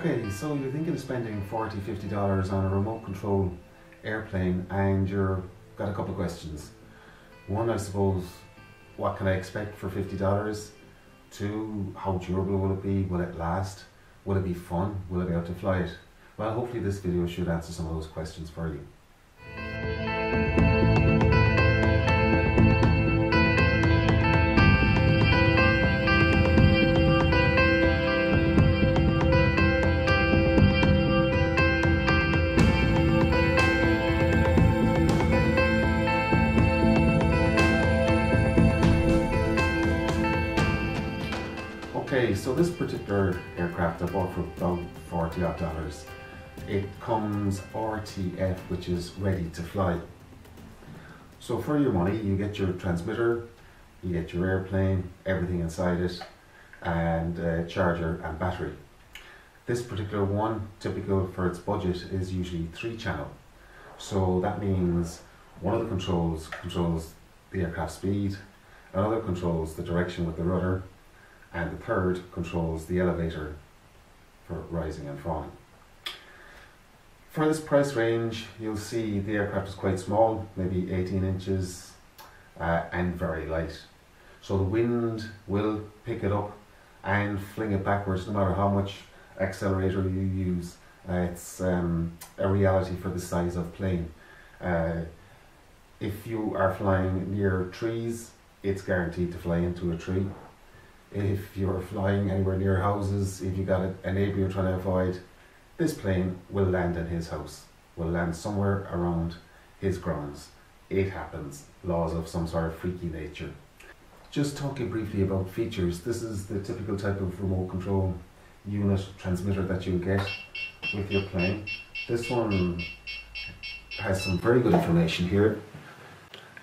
Okay, so you're thinking of spending $40, $50 on a remote control airplane and you've got a couple of questions. One, I suppose, what can I expect for $50? Two, how durable will it be? Will it last? Will it be fun? Will I be able to fly it? Well, hopefully this video should answer some of those questions for you. Okay, so this particular aircraft I bought for about $40 odd. It comes RTF, which is ready to fly. So for your money, you get your transmitter, you get your airplane, everything inside it, and a charger and battery. This particular one, typical for its budget, is usually 3-channel. So that means one of the controls the aircraft speed, another controls the direction with the rudder, and the third controls the elevator for rising and falling. For this price range, you'll see the aircraft is quite small, maybe 18 inches, and very light. So the wind will pick it up and fling it backwards no matter how much accelerator you use. It's a reality for the size of plane. If you are flying near trees, it's guaranteed to fly into a tree. If you're flying anywhere near houses, if you've got a neighbour you're trying to avoid, this plane will land in his house, will land somewhere around his grounds. It happens, laws of some sort of freaky nature. Just talking briefly about features, this is the typical type of remote control unit transmitter that you'll get with your plane. This one has some very good information here.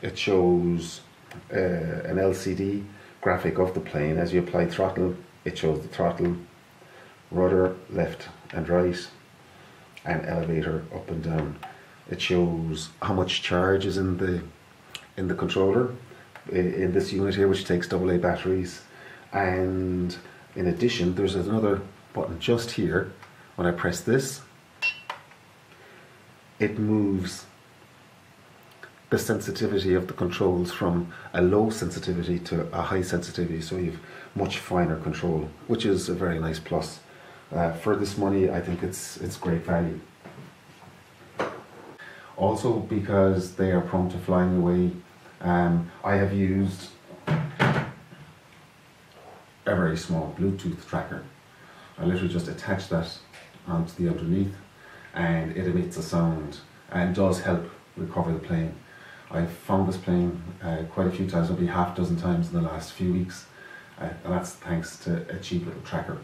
It shows an LCD graphic of the plane. As you apply throttle, it shows the throttle, rudder left and right, and elevator up and down. It shows how much charge is in the controller in this unit here, which takes AA batteries. And in addition, there's another button just here. When I press this, it moves the sensitivity of the controls from a low sensitivity to a high sensitivity, so you've much finer control, which is a very nice plus. For this money, I think it's great value. Also, because they are prone to flying away, I have used a very small Bluetooth tracker. I literally just attach that onto the underneath and it emits a sound and does help recover the plane. I've found this plane quite a few times, maybe half a dozen times in the last few weeks, and that's thanks to a cheap little tracker.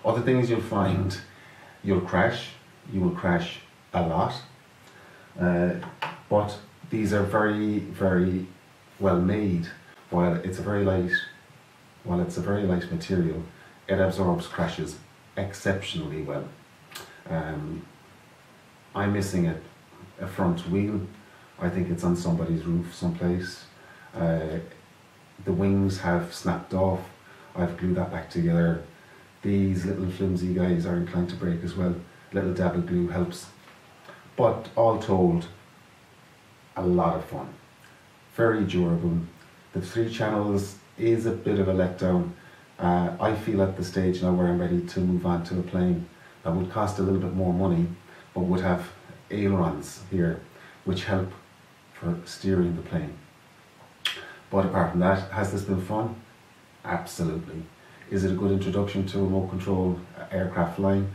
Other things you'll find, you will crash a lot, but these are very, very well made. While it's a very light material, it absorbs crashes exceptionally well. I'm missing a front wheel. I think it's on somebody's roof someplace. The wings have snapped off. I've glued that back together. These little flimsy guys are inclined to break as well. Little dab of glue helps. But all told, a lot of fun. Very durable. The 3 channels is a bit of a letdown. I feel at the stage now where I'm ready to move on to a plane that would cost a little bit more money, but would have ailerons here, which help for steering the plane. But apart from that, has this been fun? Absolutely. Is it a good introduction to remote control aircraft flying?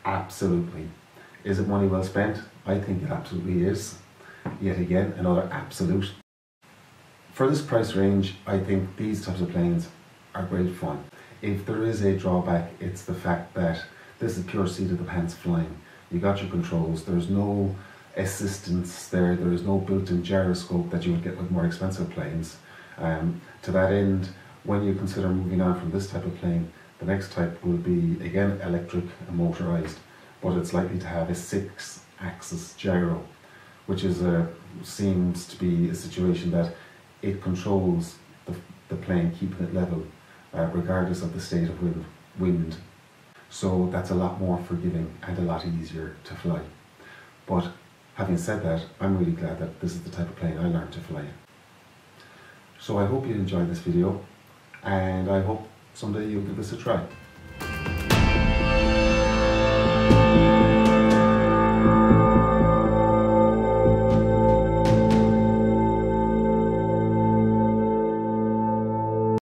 Absolutely. Is it money well spent? I think it absolutely is. Yet again, another absolute. For this price range, I think these types of planes are great fun. If there is a drawback, it's the fact that this is pure seat of the pants flying. You got your controls, there's no assistance there is no built-in gyroscope that you would get with more expensive planes. To that end, when you consider moving on from this type of plane, the next type will be again electric and motorized, but it's likely to have a 6-axis gyro, which is seems to be a situation that it controls the plane, keeping it level regardless of the state of wind. So that's a lot more forgiving and a lot easier to fly. But having said that, I'm really glad that this is the type of plane I learned to fly in. So I hope you enjoyed this video, and I hope someday you'll give this a try.